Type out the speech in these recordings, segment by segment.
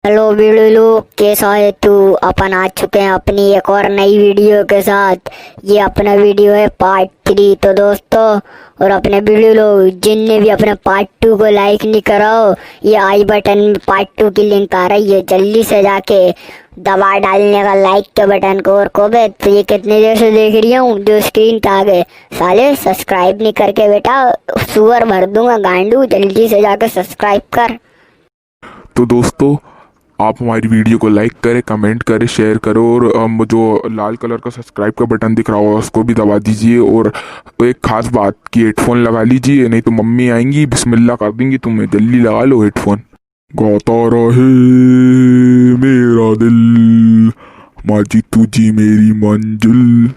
Hello video कैसा है तू। अपन आ चुके हैं अपनी एक और नई वीडियो के साथ। ये अपना वीडियो है पार्ट 3। तो दोस्तों और अपने वीडियो लोग जिनने भी अपने पार्ट 2 को लाइक नहीं करा हो, ये आई बटन में पार्ट 2 की लिंक आ रही है, जल्दी से जाके दबा डालने का लाइक के बटन को। और कोबे तो ये कितनी देर से देख रही हूँ जो स्क्रीन पे आ गए, साले सब्सक्राइब नहीं करके बेटा सुअर भर दूंगा गांडू, जल्दी से जाके सब्सक्राइब कर। तो दोस्तों आप हमारी वीडियो को लाइक करें, कमेंट करें, शेयर करो और जो लाल कलर का सब्सक्राइब का बटन दिख रहा होगा उसको भी दबा दीजिए। और एक खास बात कि हेडफोन लगा लीजिए, नहीं तो मम्मी आएंगी बिस्मिल्लाह कर देंगी तुम्हें। जल्दी लगा लो हेडफोन। गाता रहे मेरा दिल, माजी तुझी मेरी मंजिल।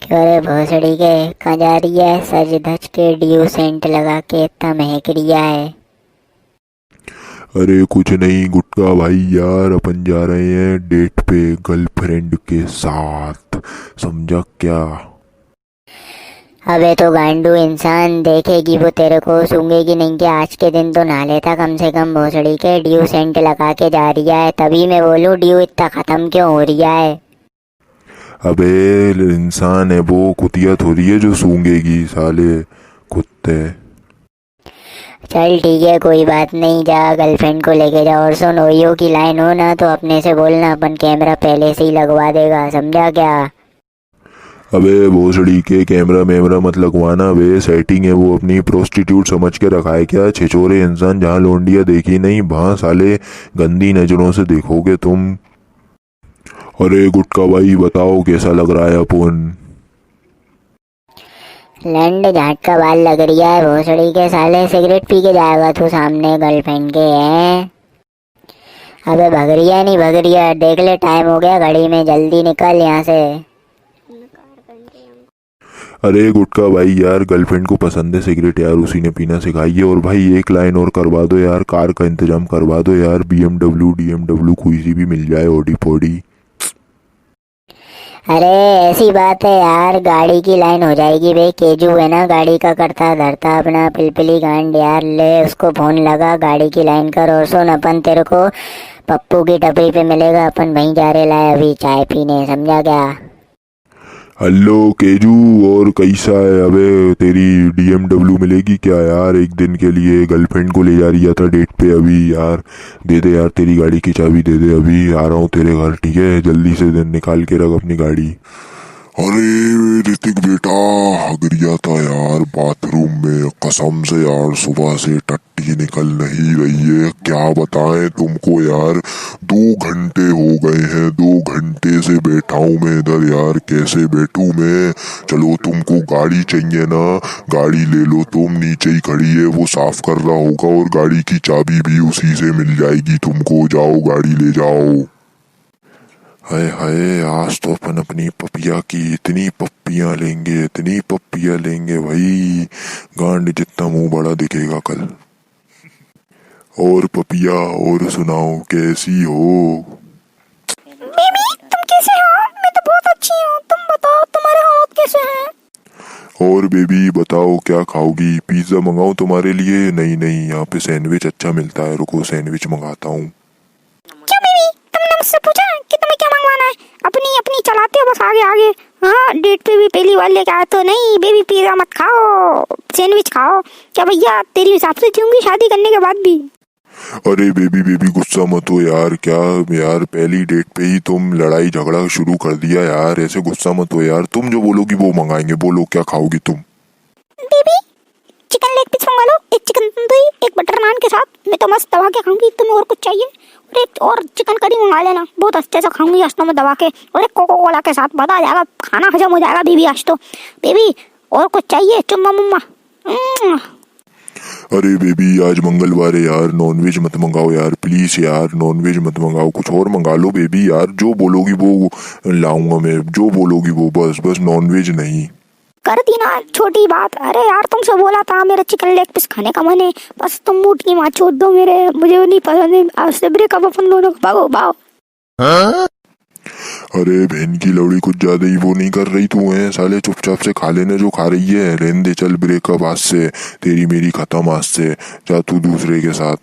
क्यों रे भोसड़ी के कहाँ जा रही है? सज धज के ड्यू सेंट लगा के इतना महक रिया है। अरे कुछ नहीं गुटका भाई, यार अपन जा रहे हैं डेट पे गर्लफ्रेंड के साथ, समझा क्या? अबे तो गांडू इंसान, देखेगी वो तेरे को, सूंघेगी नहीं कि आज के दिन तो नहा लेता कम से कम। भोसड़ी के ड्यू सेंट लगा के जा रही है, तभी मैं बोलूं ड्यू इतना खत्म क्यों हो रही है। अबे इंसान है वो, कुतिया थोड़ी है जो सूंघेगी, साले कुत्ते। चल ठीक है कोई बात नहीं, जा गर्लफ्रेंड को लेके जा। और सुन, ओयो की लाइन हो ना तो अपने से बोलना, अपन कैमरा पहले से ही लगवा देगा, समझा क्या? अबे भोसड़ी के कैमरा मैमरा मत लगवाना, वे सेटिंग है वो अपनी, प्रोस्टिट्यूट समझ के रखा है क्या? छिछोरे इंसान, जहाँ लोंडिया देखी नहीं वहाँ साले गंदी नजरों से देखोगे तुम। अरे गुटका भाई बताओ कैसा लग रहा है अपन? लंड झाट का बाल लग रिया है भोसड़ी के साले। सिगरेट पी के जाएगा तू सामने गर्लफ्रेंड के हैं? अबे भग रिया नहीं भग रिया, देख ले टाइम हो गया घड़ी में, जल्दी निकल यहाँ से। अरे गुटका भाई यार, गर्लफ्रेंड को पसंद है सिगरेट यार, उसी ने पीना सिखाई है। और भाई एक लाइन और करवा दो यार, कार का इंतजाम करवा दो यार, BMW DMW कोई सी भी मिल जाए, ओडी पोडी। अरे ऐसी बात है यार, गाड़ी की लाइन हो जाएगी बे। केजू है ना गाड़ी का करता धरता अपना, पिलपिली गांड यार, ले उसको फोन लगा, गाड़ी की लाइन कर। और सुन, अपन तेरे को पप्पू की टपरी पे मिलेगा, अपन वहीं जा रहे लाए अभी चाय पीने, समझा क्या? हेलो केजू, और कैसा है? अबे तेरी DMW मिलेगी क्या यार एक दिन के लिए? गर्लफ्रेंड को ले जा रही था डेट पे अभी यार, दे दे यार तेरी गाड़ी की चाबी दे दे, अभी आ रहा हूँ तेरे घर, ठीक है? जल्दी से दिन निकाल के रख अपनी गाड़ी। अरे ऋतिक बेटा, हगरिया था यार बाथरूम में, कसम से यार सुबह से टट्टी निकल नहीं रही है, क्या बताएं तुमको यार। 2 घंटे हो गए हैं, 2 घंटे से बैठा हूँ मैं इधर यार, कैसे बैठूं मैं? चलो तुमको गाड़ी चाहिए ना, गाड़ी ले लो तुम, नीचे ही खड़ी है, वो साफ कर रहा होगा, और गाड़ी की चाबी भी उसी से मिल जाएगी तुमको, जाओ गाड़ी ले जाओ। हाय हाय, आज तो अपन अपनी पपिया की इतनी पप्पियां लेंगे, इतनी पप्पियां लेंगे भाई, गांड जितना मुंह बड़ा दिखेगा कल। और पपिया, और सुनाओ कैसी हो? बेबी तुम कैसे हो? मैं तो बहुत अच्छी हूँ, तुम बताओ तुम्हारे हालात कैसे हैं? और बेबी बताओ क्या खाओगी? पिज्जा मंगाऊं तुम्हारे लिए? नहीं नहीं, यहाँ पे सैंडविच अच्छा मिलता है, रुको सैंडविच मंगाता हूँ। क्या बेबी तुमने मुझसे पूछा कि तुम्हें क्या मंगवाना है? अपनी अपनी चलाते हो बस आगे आगे। हाँ, डेट पे भी पहली बार लेके आए तो नहीं बेबी, पिज्जा मत खाओ, सैंडविच खाओ। क्या भैया तेरी हिसाब से जीऊंगी शादी करने के बाद भी? अरे बेबी बेबी गुस्सा मत हो यार, क्या यार पहली डेट पे ही तुम लड़ाई झगड़ा शुरू कर दिया यार, ऐसे गुस्सा मत हो यार। तुम जो बोलोगी वो मंगाएंगे, बोलो क्या खाओगी तुम? बेबी चिकन लेग पीस मंगा लो, एक चिकन तंदूरी, एक बटर नान के साथ, मैं तो मस्त दबा के खाऊंगी। तुम्हें और कुछ चाहिए? और एक और चिकन करी मंगा लेना, बहुत अच्छे से खाऊंगी आज तो मैं दबा के। और एक कोको कोला के साथ, मजा आ जाएगा, खाना हजम हो जाएगा बेबी आज तो। बेबी और कुछ चाहिए? चुम्मा मुम्मा। अरे बेबी आज मंगलवार है यार, नॉनवेज मत मंगाओ यार प्लीज यार, नॉनवेज मत मंगाओ, कुछ और मंगा लो बेबी यार, जो बोलोगी वो लाऊंगा मैं, जो बोलोगी वो, बस बस नॉनवेज नहीं। कर दी ना छोटी बात। अरे यार तुमसे बोला था मेरा चिकन लेग पीस खाने का मन है, बस तुम मूड की माँ छोड़ दो मेरे, मुझे नहीं पसंद है। आज से ब्रेकअप अपन दोनों का, भागो भागो। अरे बहन की लौड़ी, कुछ ज्यादा ही वो नहीं कर रही तू है साले, चुपचाप से खा लेने जो खा रही है, रहने दे, चल ब्रेकअप आज से, तेरी मेरी खत्म आज से, जा तू दूसरे के साथ।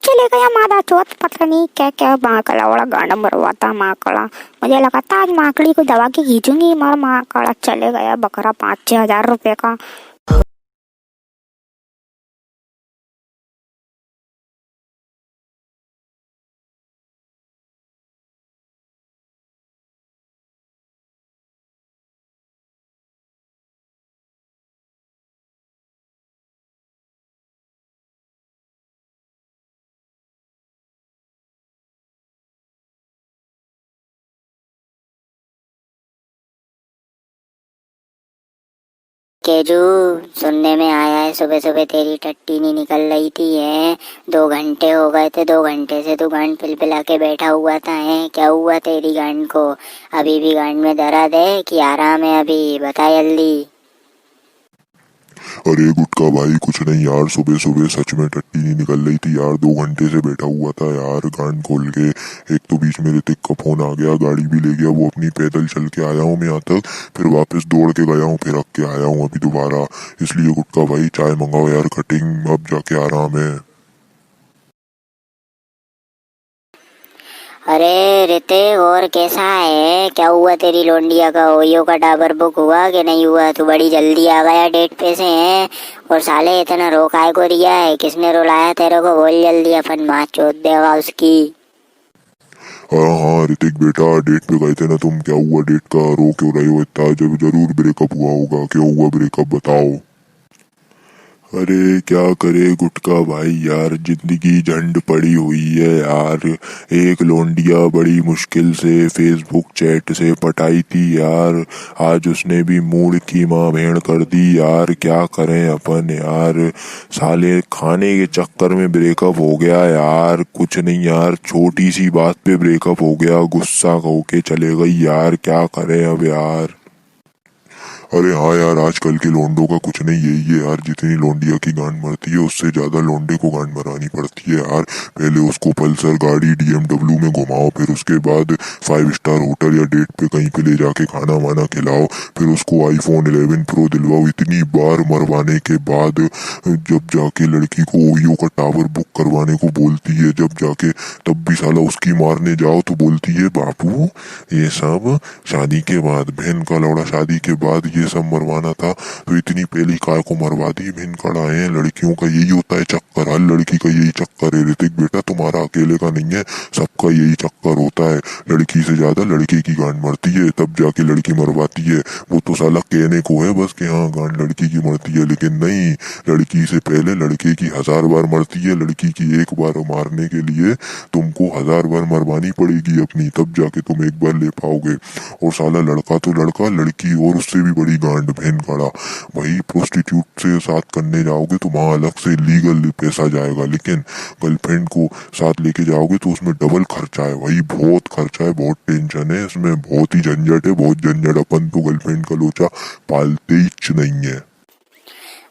चले गया मादा चौथ, पता नहीं क्या क्या माकड़ा वाला गाना मरवाता माकड़ा। मुझे लगा था आज माकड़ी को दबा के खींचूंगी, मर माकड़ा चले गया बकरा 5-6 हजार रुपए का। केजू, सुनने में आया है सुबह सुबह तेरी टट्टी नहीं निकल रही थी है। 2 घंटे हो गए थे, 2 घंटे से तू गांड पिलपिला के बैठा हुआ था है। क्या हुआ तेरी गांड को? अभी भी गांड में दर्द है कि आराम है? अभी बता जल्दी। अरे गुटका भाई कुछ नहीं यार, सुबह सुबह सच में टट्टी नहीं निकल रही थी यार। 2 घंटे से बैठा हुआ था यार गांड खोल के। एक तो बीच में ऋतिक का फोन आ गया, गाड़ी भी ले गया वो अपनी, पैदल चल के आया हूँ मैं यहाँ तक, फिर वापस दौड़ के गया हूँ, फिर रख के आया हूँ अभी दोबारा। इसलिए गुटका भाई चाय मंगाओ यार, कटिंग अब जाके आराम है। अरे ऋतिक, और कैसा है? क्या हुआ तेरी लोंडिया का? ओयो का डाबर बुक हुआ कि नहीं हुआ? तू बड़ी जल्दी आ गया डेट पे से है। और साले इतना रोकाए को रिया है? किसने रुलाया तेरे को? बोल जल्दी, अपन माँ चोद देगा उसकी। हाँ हाँ ऋतिक बेटा, डेट पे गए थे ना तुम, क्या हुआ डेट का? रो क्यों रहे हो इतना? जब जरूर ब्रेकअप हुआ होगा, क्या हुआ ब्रेकअप बताओ। अरे क्या करे गुटका भाई यार, जिंदगी झंड पड़ी हुई है यार। एक लोंडिया बड़ी मुश्किल से फेसबुक चैट से पटाई थी यार, आज उसने भी मूड की माँ भेड़ कर दी यार। क्या करें अपन यार, साले खाने के चक्कर में ब्रेकअप हो गया यार। कुछ नहीं यार, छोटी सी बात पे ब्रेकअप हो गया, गुस्सा होके चले गई यार। क्या करें अब यार। अरे हाँ यार, आजकल के लोंडों का कुछ नहीं यही है यार, जितनी लोंडिया की गांड मरती है उससे ज्यादा लोंडे को गांड मरानी पड़ती है यार। पहले उसको पल्सर गाड़ी BMW में घुमाओ, फिर उसके बाद 5 स्टार होटल या डेट पे कहीं पे ले जाके खाना वाना खिलाओ, फिर उसको iPhone 11 Pro दिलवाओ। इतनी बार मरवाने के बाद जब जाके लड़की को ओयो का टावर बुक करवाने को बोलती है, जब जाके तब भी साला उसकी मारने जाओ तो बोलती है बापू ये सब शादी के बाद, बहन का लौड़ा शादी के बाद ये सब मरवाना था तो इतनी पहली काय को मरवा दी। बहन कड़ा है, लड़कियों का यही होता है चक्कर, हर लड़की का यही चक्कर है। ऋतिक बेटा तुम्हारा अकेले का नहीं है, सबका यही चक्कर होता है। लड़की से ज्यादा लड़के की गांड मरती है, तब जाके लड़की मरवाती है। वो तो साला कहने को है बस कि हाँ गांड लड़की की मरती है, लेकिन नहीं, लड़की से पहले लड़के की 1000 बार मरती है। लड़की की एक बार मारने के लिए तुमको 1000 बार मरवानी पड़ेगी अपनी, तब जाके तुम एक बार ले पाओगे। और साला लड़का तो लड़का, लड़की और उससे भी बड़ी गांड बहन काड़ा। वही प्रोस्टिट्यूट से साथ करने जाओगे तो वहां अलग से लीगल पैसा जाएगा, लेकिन गर्लफ्रेंड को साथ लेके जाओगे तो उसमें डबल खर्चा है। वही बहुत खर्चा है, बहुत टेंशन है इसमें, बहुत ही झंझट है, बहुत झंझट। अपन तो गर्लफ्रेंड का लोचा पालते ही नहीं है।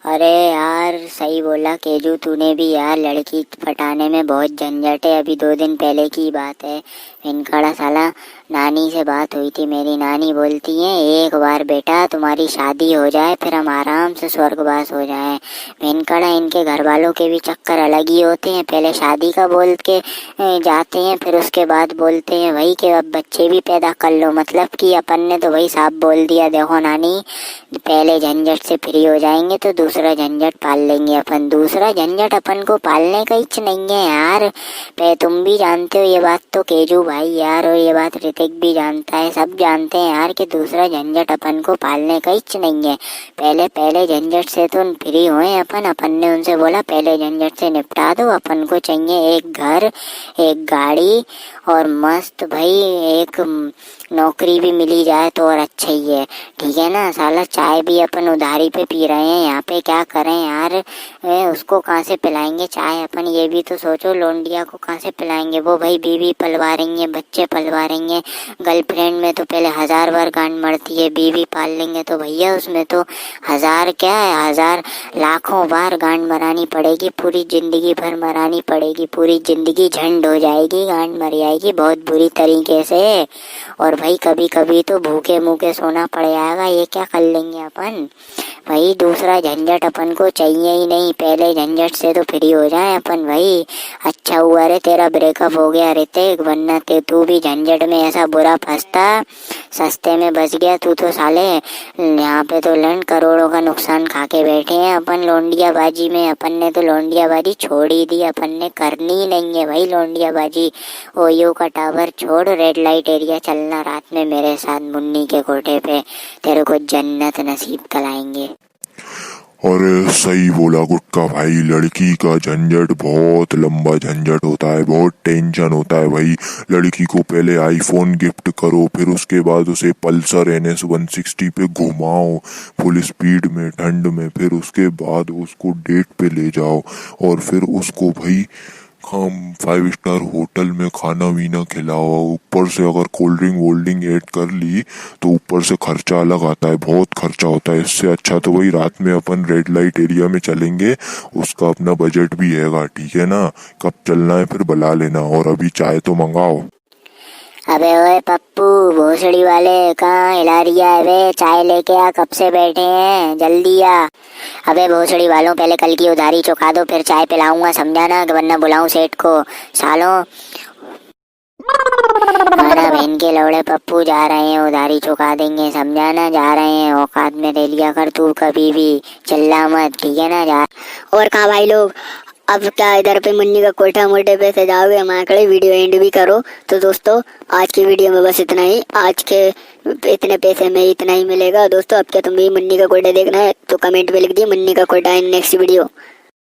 अरे यार सही बोला केजू तूने भी यार, लड़की पटाने में बहुत झंझट है। अभी 2 दिन पहले की बात है, इनका साला नानी से बात हुई थी। मेरी नानी बोलती है एक बार बेटा तुम्हारी शादी हो जाए फिर हम आराम से स्वर्गवास हो जाए। इनकड़ा इनके घर वालों के भी चक्कर अलग ही होते हैं, पहले शादी का बोल के जाते हैं, फिर उसके बाद बोलते हैं वही कि अब बच्चे भी पैदा कर लो। मतलब कि अपन ने तो वही साफ बोल दिया, देखो नानी पहले झंझट से फ्री हो जाएंगे तो दूसरा झंझट पाल लेंगे अपन। दूसरा झंझट अपन को पालने का इच नहीं है यार, तुम भी जानते हो ये बात तो केजू भाई यार, और ये बात ऋतिक भी जानता है, सब जानते हैं यार कि दूसरा झंझट अपन को पालने का इच नहीं है। पहले झंझट से तो फ्री हुए अपन ने उनसे बोला पहले झंझट से निपटा दो, अपन को चाहिए एक घर, एक गाड़ी और मस्त भाई एक नौकरी भी मिली जाए तो और अच्छा ही है, ठीक है ना। साला चाय भी अपन उधारी पे पी रहे हैं यहाँ पे, क्या करें यार। उसको कहाँ से पिलाएंगे चाय अपन, ये भी तो सोचो। लोंडिया को कहाँ से पिलाएंगे, वो भाई बीवी पलवा रही है, बच्चे पलवा रही है। गर्लफ्रेंड में तो पहले 1000 बार गांड मरती है, बीवी पाल लेंगे तो भैया उसमें तो 1000 क्या है, 1000 लाखों बार गांड मरानी पड़ेगी, पूरी जिंदगी भर मरानी पड़ेगी, पूरी जिंदगी झंड हो जाएगी, गांड मर जाएगी बहुत बुरी तरीके से। और भाई कभी कभी तो भूखे मुँह के सोना पड़ जाएगा, ये क्या कर लेंगे अपन। भाई दूसरा झंझट अपन को चाहिए ही नहीं, पहले झंझट से तो फ्री हो जाए अपन भाई। अच्छा हुआ रे तेरा ब्रेकअप हो गया ऋतिक, वरना तू भी झंझट में ऐसा बुरा फंसता, सस्ते में बच गया तू तो साले। यहाँ पे तो लंड करोड़ों का नुकसान खा के बैठे हैं अपन लौंडियाबाजी में। अपन ने तो लौंडियाबाजी छोड़ ही दी, अपन ने करनी ही नहीं है भाई लौंडियाबाजी। ओयो का टावर छोड़, रेड लाइट एरिया चलना रात में मेरे साथ मुन्नी के कोठे पे, तेरे को जन्नत नसीब कराएंगे। अरे सही बोला गुटका भाई, लड़की का झंझट बहुत लंबा झंझट होता है, बहुत टेंशन होता है भाई। लड़की को पहले आईफोन गिफ्ट करो, फिर उसके बाद उसे पल्सर NS 160 पे घुमाओ फुल स्पीड में ठंड में, फिर उसके बाद उसको डेट पे ले जाओ, और फिर उसको भाई 5 स्टार होटल में खाना वीना खिलाओ। ऊपर से अगर कोल्ड ड्रिंक वोल्ड ड्रिंक ऐड कर ली तो ऊपर से खर्चा अलग आता है, बहुत खर्चा होता है। इससे अच्छा तो वही रात में अपन रेड लाइट एरिया में चलेंगे, उसका अपना बजट भी हैगा, ठीक है ना। कब चलना है फिर बुला लेना, और अभी चाय तो मंगाओ। अबे ओए पप्पू भोसड़ी वाले, कहाँ हिला रिया है बे? चाय लेके आ, कब से बैठे हैं, जल्दी आ। अबे भोसड़ी वालों, पहले कल की उधारी चुका दो, फिर चाय पिलाऊंगा, समझा ना, वरना बुलाऊं सेठ को सालों। हमारा बहन के लौड़े पप्पू जा रहे हैं, उधारी चुका देंगे, समझा ना, जा रहे हैं। औकात में रह लिया कर तू, कभी भी चिल्ला मत, ठीक है ना, जा। और कहाँ भाई लोग, अब क्या इधर पे मुन्नी का कोठा मोटे पे से जाओगे, हमारे वीडियो एंड भी करो। तो दोस्तों आज की वीडियो में बस इतना ही, आज के इतने पैसे में इतना ही मिलेगा दोस्तों। अब क्या तुम भी मुन्नी का कोठा देखना है तो कमेंट में लिख दिए मुन्नी का कोठा इन नेक्स्ट वीडियो।